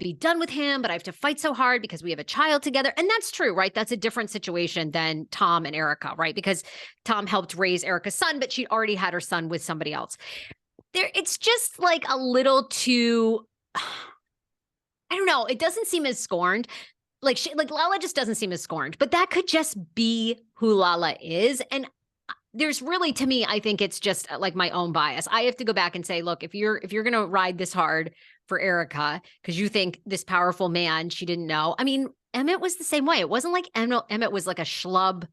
be done with him, but I have to fight so hard because we have a child together. And that's true, right? That's a different situation than Tom and Erika, right? Because Tom helped raise Erika's son, but she'd already had her son with somebody else. It's just like a little too, I don't know. It doesn't seem as scorned. Like Lala just doesn't seem as scorned, but that could just be who Lala is. And there's really, to me, I think it's just like my own bias. I have to go back and say, look, if you're going to ride this hard for Erika, because you think this powerful man she didn't know. I mean, Emmett was the same way. It wasn't like Emmett was like a schlub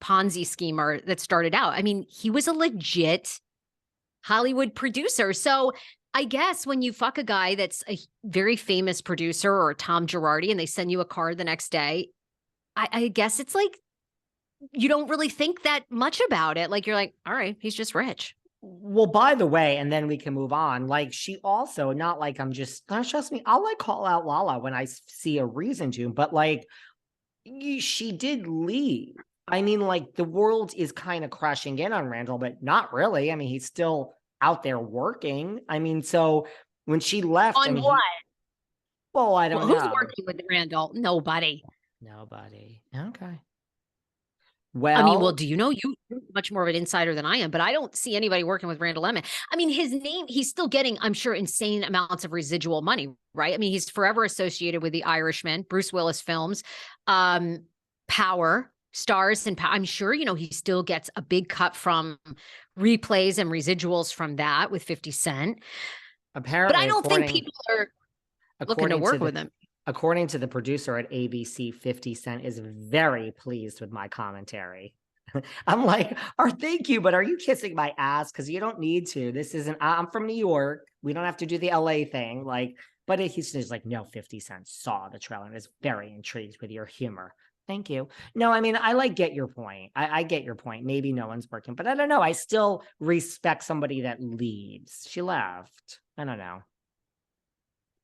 Ponzi schemer that started out. I mean, he was a legit Hollywood producer. So I guess when you fuck a guy that's a very famous producer or Tom Girardi and they send you a card the next day, I guess it's like, you don't really think that much about it. Like, you're like, all right, he's just rich. Well, by the way, and then we can move on. Like, she also, not like I'm just, trust me, I'll like call out Lala when I see a reason to, but like, she did leave. I mean, like, the world is kind of crashing in on Randall, but not really. I mean, he's still out there working. I mean, so when she left. On what? Well, I don't know. Who's working with Randall? Nobody. Okay. Well, I mean, well, do you know, you're much more of an insider than I am, but I don't see anybody working with Randall Emmett. I mean, his name, he's still getting, I'm sure, insane amounts of residual money, right? I mean, he's forever associated with The Irishman, Bruce Willis films, Power, Stars, and I'm sure, you know, he still gets a big cut from replays and residuals from that with 50 Cent. Apparently, but I don't think people are looking to work with him. According to the producer at ABC, 50 Cent is very pleased with my commentary. I'm like, thank you, but are you kissing my ass? Because you don't need to. This isn't, I'm from New York. We don't have to do the LA thing. Like, but he's just like, no, 50 Cent saw the trailer and is very intrigued with your humor. Thank you. No, I mean, I get your point. I get your point. Maybe no one's working, but I don't know. I still respect somebody that leaves. She left. I don't know.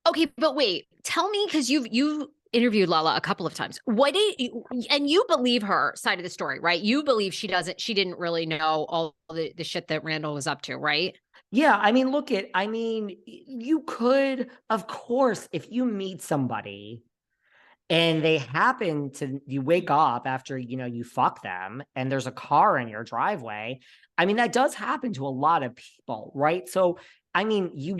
Okay, but wait, tell me, because you've interviewed Lala a couple of times. What did you, and you believe her side of the story, right? You believe she didn't really know all the shit that Randall was up to, right? Yeah, I mean, you could, of course, if you meet somebody and they happen to, you wake up after, you know, you fuck them and there's a car in your driveway. I mean, that does happen to a lot of people, right? So, I mean, you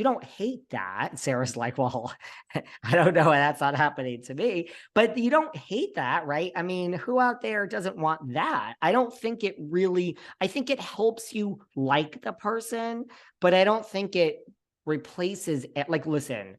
don't hate that. Sarah's like, well, I don't know. That's not happening to me, but you don't hate that, right? I mean, who out there doesn't want that? I don't think it really, I think it helps you like the person, but I don't think it replaces it. Like, listen,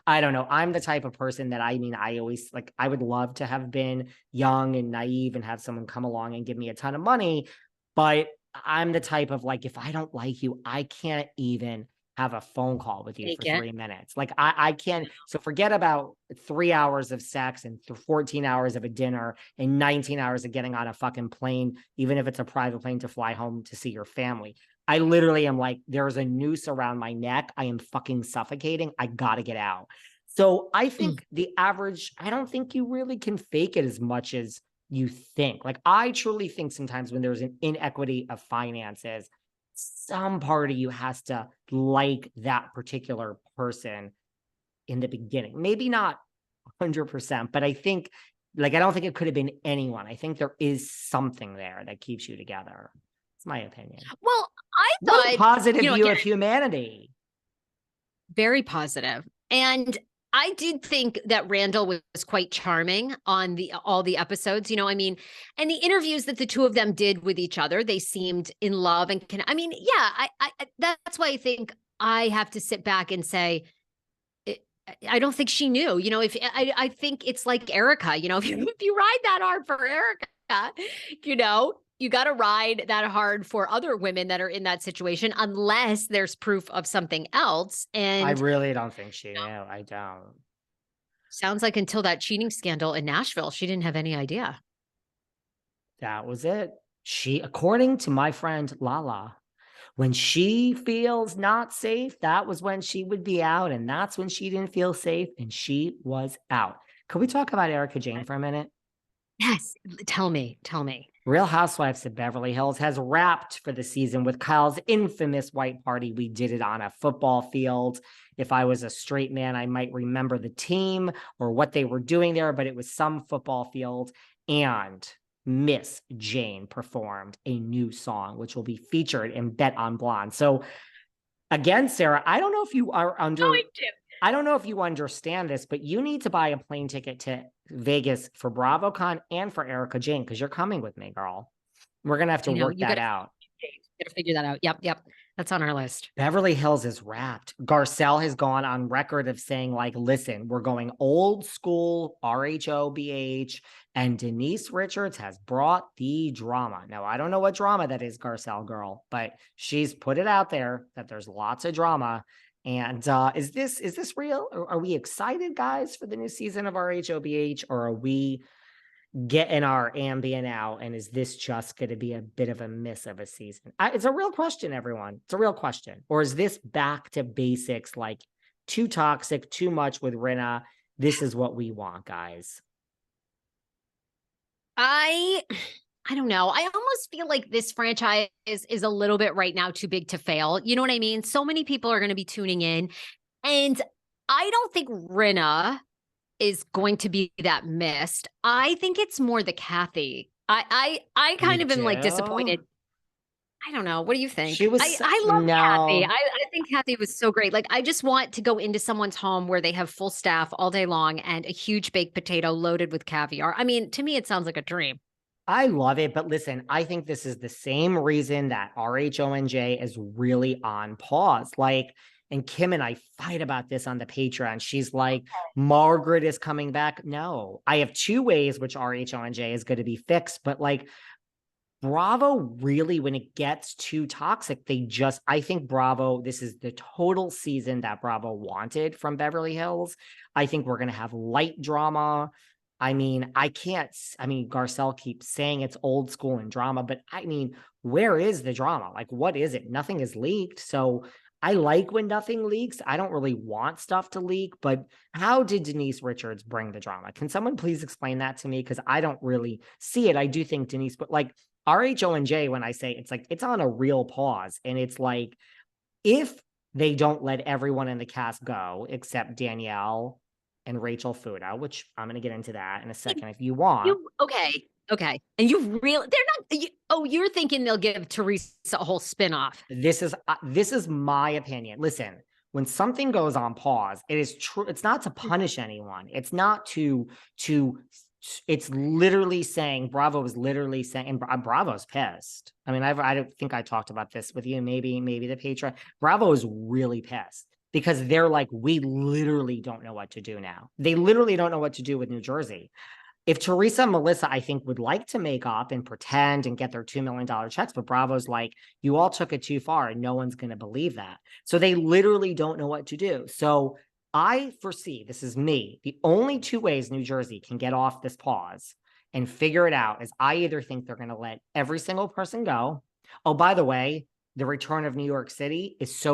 I don't know. I'm the type of person that, I mean, I always like, I would love to have been young and naive and have someone come along and give me a ton of money. But I'm the type of like, if I don't like you, I can't even have a phone call with you for 3 minutes. Like I can't. So forget about 3 hours of sex and 14 hours of a dinner and 19 hours of getting on a fucking plane, even if it's a private plane to fly home to see your family. I literally am like, there's a noose around my neck. I am fucking suffocating. I gotta get out. So I think the average, I don't think you really can fake it as much as you think. Like, I truly think sometimes when there's an inequity of finances, some part of you has to like that particular person in the beginning. Maybe not 100%, but I think, like, I don't think it could have been anyone. I think there is something there that keeps you together. It's my opinion. Well, I thought, what a positive view of humanity. Very positive. And I did think that Randall was quite charming on all the episodes, you know, I mean, and the interviews that the two of them did with each other, they seemed in love and I mean, yeah, that's why I think I have to sit back and say, I don't think she knew, you know, if I think it's like Erika, you know, if you ride that hard for Erika, you know, you got to ride that hard for other women that are in that situation, unless there's proof of something else. And I really don't think she knew. I don't. Sounds like until that cheating scandal in Nashville, she didn't have any idea. That was it. She, according to my friend Lala, when she feels not safe, that was when she would be out. And that's when she didn't feel safe and she was out. Could we talk about Erika Jayne for a minute? Yes. Tell me. Real Housewives of Beverly Hills has wrapped for the season with Kyle's infamous white party. We did it on a football field. If I was a straight man, I might remember the team or what they were doing there, but it was some football field. And Miss Jayne performed a new song, which will be featured in Bet on Blonde. So again, Sarah, I don't know if you are I don't know if you understand this, but you need to buy a plane ticket to Vegas for BravoCon and for Erika Jayne, because you're coming with me, girl. We're going to have to work that out. Gotta figure that out. Yep. That's on our list. Beverly Hills is wrapped. Garcelle has gone on record of saying, like, listen, we're going old school RHOBH, and Denise Richards has brought the drama. Now, I don't know what drama that is, Garcelle girl, but she's put it out there that there's lots of drama. And is this real? Are we excited, guys, for the new season of RHOBH, or are we getting our Ambien out? And is this just going to be a bit of a miss of a season? It's a real question, everyone. It's a real question. Or is this back to basics, like too toxic, too much with Rinna? This is what we want, guys. I don't know. I almost feel like this franchise is a little bit right now too big to fail. You know what I mean? So many people are going to be tuning in. And I don't think Rinna is going to be that missed. I think it's more the Kathy. I kind of am like disappointed. I don't know. What do you think? She was I love Kathy. I think Kathy was so great. Like, I just want to go into someone's home where they have full staff all day long and a huge baked potato loaded with caviar. I mean, to me, it sounds like a dream. I love it, but listen, I think this is the same reason that RHONJ is really on pause. Like, and Kim and I fight about this on the Patreon. She's like, Margaret is coming back. No, I have two ways which RHONJ is going to be fixed, but like, Bravo really, when it gets too toxic, I think Bravo, this is the total season that Bravo wanted from Beverly Hills. I think we're going to have light drama. I mean, Garcelle keeps saying it's old school and drama, but I mean, where is the drama? Like, what is it? Nothing is leaked. So I like when nothing leaks. I don't really want stuff to leak, but how did Denise Richards bring the drama? Can someone please explain that to me? Because I don't really see it. I do think Denise, but like RHONJ, when I say it's like, it's on a real pause. And it's like, if they don't let everyone in the cast go except Danielle and Rachel Fuda, which I'm going to get into that in a second if you want. Okay. And you're thinking they'll give Teresa a whole spinoff. This is my opinion. Listen, when something goes on pause, it is true. It's not to punish anyone. It's not it's literally saying, Bravo is literally saying, and Bravo's pissed. I mean, I don't think I talked about this with you, maybe the Patreon. Bravo is really pissed because they're like, we literally don't know what to do now. They literally don't know what to do with New Jersey. If Teresa and Melissa, I think, would like to make up and pretend and get their $2 million checks, but Bravo's like, you all took it too far and no one's going to believe that. So they literally don't know what to do. So I foresee, this is me, the only two ways New Jersey can get off this pause and figure it out is I either think they're going to let every single person go. Oh, by the way, the return of New York City is so